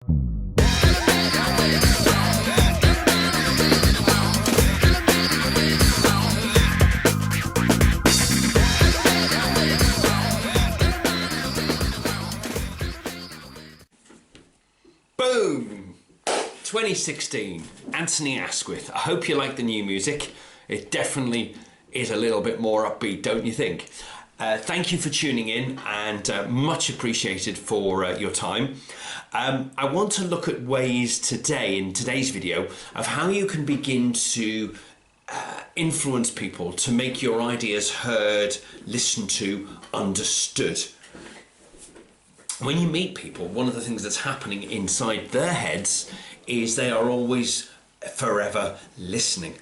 Boom! 2016, Anthony Asquith. I hope you like the new music. It definitely is a little bit more upbeat, don't you think? Thank you for tuning in, and much appreciated for your time. I want to look at ways today, in today's video, of how you can begin to influence people, to make your ideas heard, listened to, understood. When you meet people, one of the things that's happening inside their heads is they are always forever listening.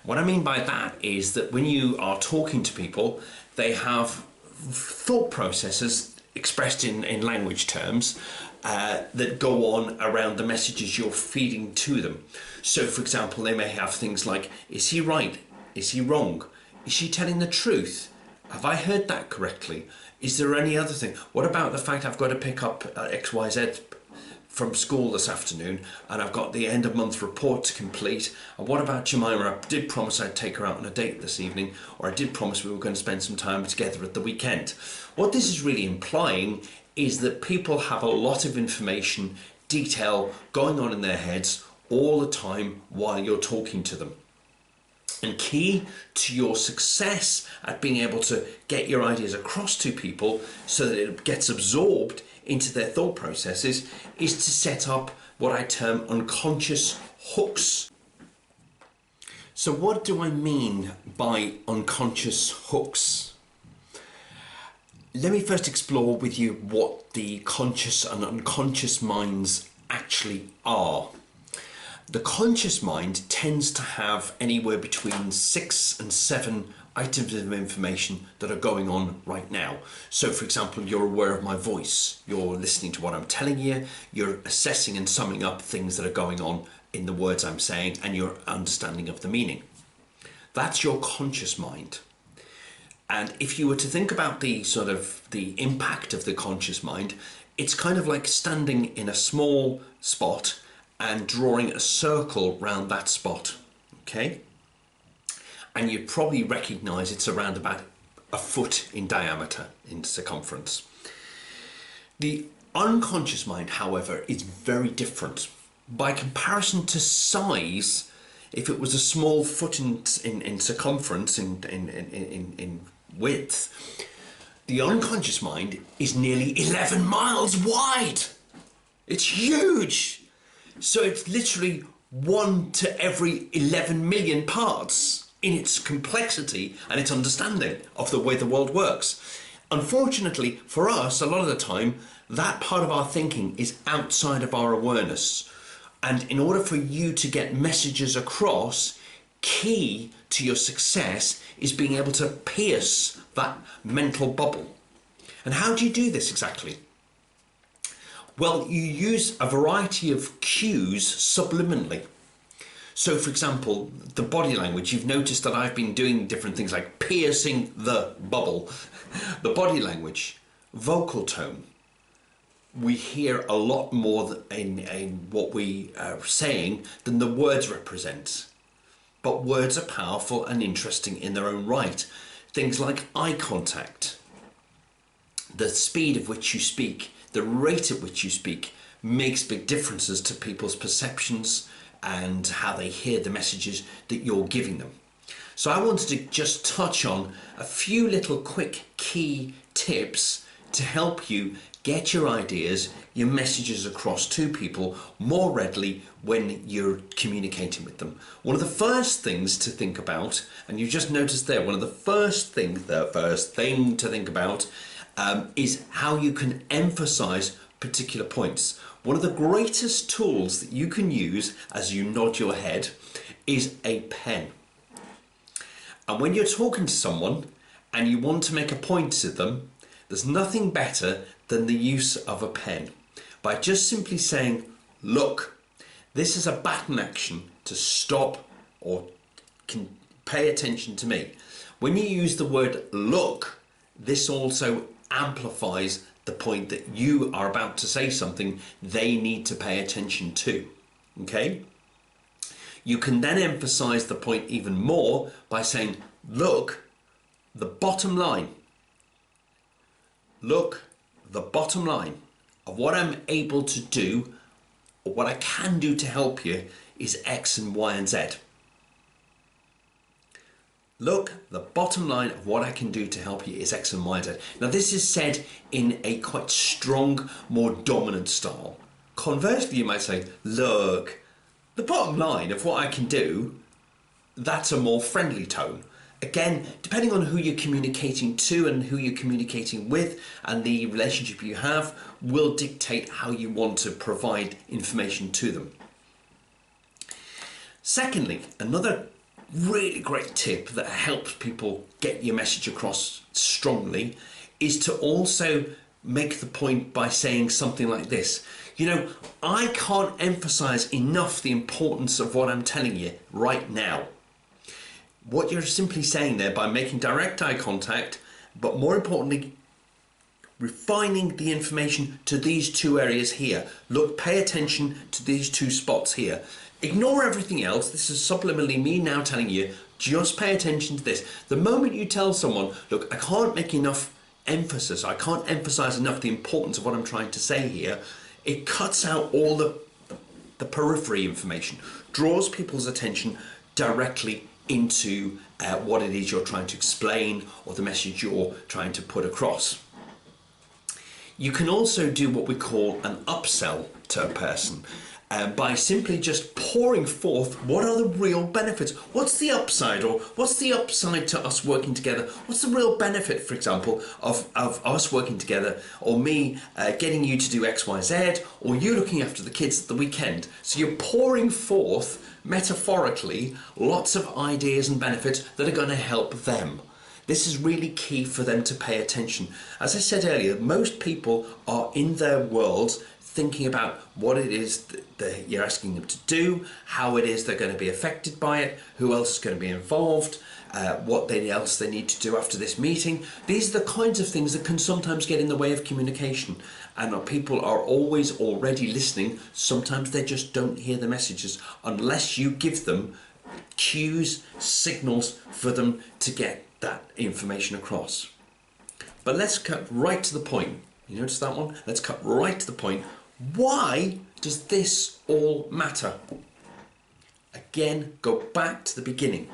What I mean by that is that when you are talking to people, they have thought processes expressed in language terms that go on around the messages you're feeding to them. So, for example, they may have things like, is he right? Is he wrong? Is she telling the truth? Have I heard that correctly? Is there any other thing? What about the fact I've got to pick up XYZ from school this afternoon, and I've got the end of month report to complete? And what about Jemima? I did promise I'd take her out on a date this evening, or I did promise we were going to spend some time together at the weekend. What this is really implying is that people have a lot of information, detail going on in their heads all the time while you're talking to them. And key to your success at being able to get your ideas across to people so that it gets absorbed into their thought processes is to set up what I term unconscious hooks. So what do I mean by unconscious hooks? Let me first explore with you what the conscious and unconscious minds actually are. The conscious mind tends to have anywhere between 6 and 7 items of information that are going on right now. So, for example, you're aware of my voice, you're listening to what I'm telling you, you're assessing and summing up things that are going on in the words I'm saying, and your understanding of the meaning. That's your conscious mind. And if you were to think about the impact of the conscious mind, it's kind of like standing in a small spot and drawing a circle round that spot, okay? And you'd probably recognise it's around about a foot in diameter, in circumference. The unconscious mind, however, is very different. By comparison to size, if it was a small foot in circumference, in width, the unconscious mind is nearly 11 miles wide. It's huge. So it's literally 1 to every 11 million parts in its complexity and its understanding of the way the world works. Unfortunately for us, a lot of the time, that part of our thinking is outside of our awareness. And in order for you to get messages across, key to your success is being able to pierce that mental bubble. And how do you do this exactly? Well, you use a variety of cues subliminally. So, for example, the body language, you've noticed that I've been doing different things like piercing the bubble. The body language, vocal tone. We hear a lot more in what we are saying than the words represent. But words are powerful and interesting in their own right. Things like eye contact, the speed at which you speak, the rate at which you speak makes big differences to people's perceptions and how they hear the messages that you're giving them. So I wanted to just touch on a few little quick key tips to help you get your ideas, your messages across to people more readily when you're communicating with them. One of the first things to think about, and you just noticed there, the first thing to think about is how you can emphasize particular points. One of the greatest tools that you can use as you nod your head is a pen. And when you're talking to someone and you want to make a point to them, there's nothing better than the use of a pen. By just simply saying, look, this is a baton action to stop or can pay attention to me. When you use the word look, this also amplifies the point that you are about to say something they need to pay attention to. Okay? You can then emphasize the point even more by saying, look, the bottom line. Look, the bottom line of what I'm able to do, or what I can do to help you, is X and Y and Z. Look, the bottom line of what I can do to help you is X and Y and Z. Now this is said in a quite strong, more dominant style. Conversely, you might say, look, the bottom line of what I can do, that's a more friendly tone. Again, depending on who you're communicating to and who you're communicating with and the relationship you have will dictate how you want to provide information to them. Secondly, another really great tip that helps people get your message across strongly is to also make the point by saying something like this. You know, I can't emphasize enough the importance of what I'm telling you right now. What you're simply saying there by making direct eye contact, but more importantly, refining the information to these two areas here. Look, pay attention to these two spots here. Ignore everything else. This is subliminally me now telling you, just pay attention to this. The moment you tell someone, look, I can't make enough emphasis, I can't emphasize enough the importance of what I'm trying to say here, it cuts out all the periphery information, draws people's attention directly into what it is you're trying to explain or the message you're trying to put across. You can also do what we call an upsell to a person by simply just pouring forth what are the real benefits. What's the upside, or what's the upside to us working together? What's the real benefit, for example, of us working together, or me getting you to do X, Y, Z, or you looking after the kids at the weekend? So you're pouring forth, metaphorically, lots of ideas and benefits that are going to help them. This is really key for them to pay attention. As I said earlier, most people are in their worlds thinking about what it is that you're asking them to do, how it is they're going to be affected by it, who else is going to be involved, what else they need to do after this meeting. These are the kinds of things that can sometimes get in the way of communication. And people are always already listening. Sometimes they just don't hear the messages unless you give them cues, signals for them to get that information across. But let's cut right to the point. You notice that one? Let's cut right to the point. Why does this all matter? Again, go back to the beginning.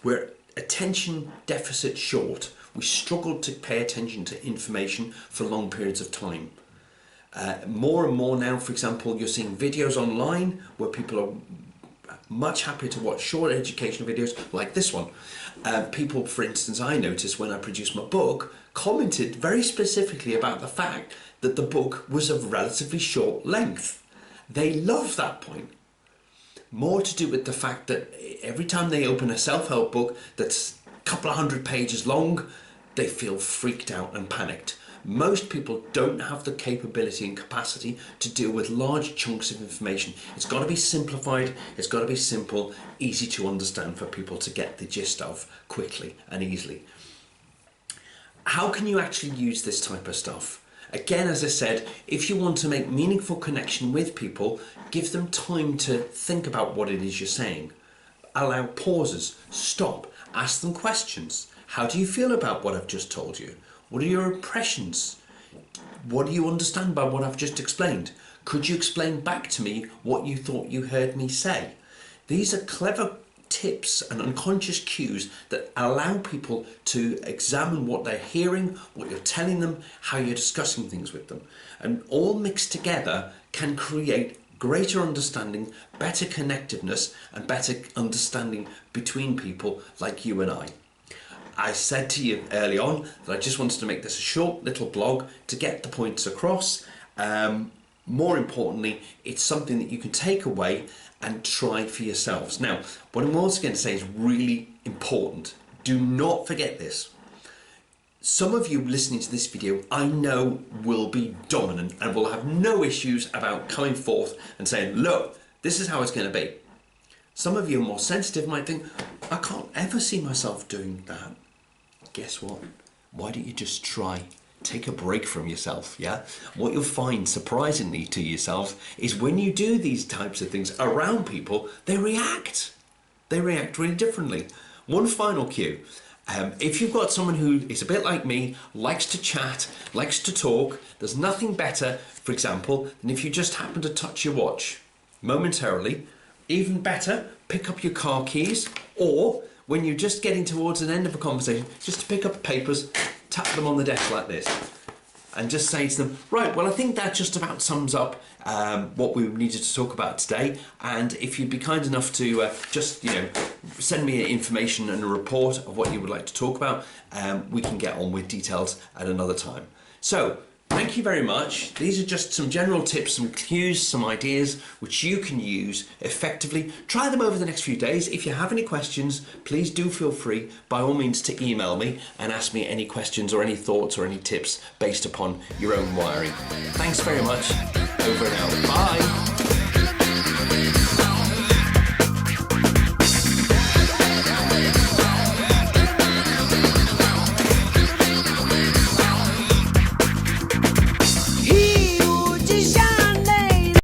We're attention deficit short. We struggle to pay attention to information for long periods of time. More and more now, for example, you're seeing videos online where people are much happier to watch short educational videos like this one. People, for instance, I noticed when I produced my book, commented very specifically about the fact that the book was of relatively short length. They love that point. More to do with the fact that every time they open a self-help book that's a couple of 100 pages long, they feel freaked out and panicked. Most people don't have the capability and capacity to deal with large chunks of information. It's got to be simplified, it's got to be simple, easy to understand for people to get the gist of quickly and easily. How can you actually use this type of stuff? Again, as I said, if you want to make meaningful connection with people, give them time to think about what it is you're saying. Allow pauses, stop, ask them questions. How do you feel about what I've just told you? What are your impressions? What do you understand by what I've just explained? Could you explain back to me what you thought you heard me say? These are clever tips and unconscious cues that allow people to examine what they're hearing, what you're telling them, how you're discussing things with them. And all mixed together can create greater understanding, better connectiveness, and better understanding between people like you and I. I said to you early on that I just wanted to make this a short little blog to get the points across. More importantly, it's something that you can take away and try for yourselves. Now, what I'm also going to say is really important. Do not forget this. Some of you listening to this video, I know, will be dominant and will have no issues about coming forth and saying, look, this is how it's going to be. Some of you are more sensitive, might think, I can't ever see myself doing that. Guess what? Why don't you just try? take a break from yourself, yeah? What you'll find, surprisingly to yourself, is when you do these types of things around people, they react. They react really differently. One final cue. If you've got someone who is a bit like me, likes to chat, likes to talk, there's nothing better, for example, than if you just happen to touch your watch momentarily. Even better, pick up your car keys, or when you're just getting towards an end of a conversation, just to pick up the papers, tap them on the desk like this, and just say to them, right, well, I think that just about sums up what we needed to talk about today. And if you'd be kind enough to just, send me information and a report of what you would like to talk about, we can get on with details at another time. So, thank you very much. These are just some general tips, some cues, some ideas which you can use effectively. Try them over the next few days. If you have any questions, please do feel free, by all means, to email me and ask me any questions or any thoughts or any tips based upon your own wiring. Thanks very much. Over and out.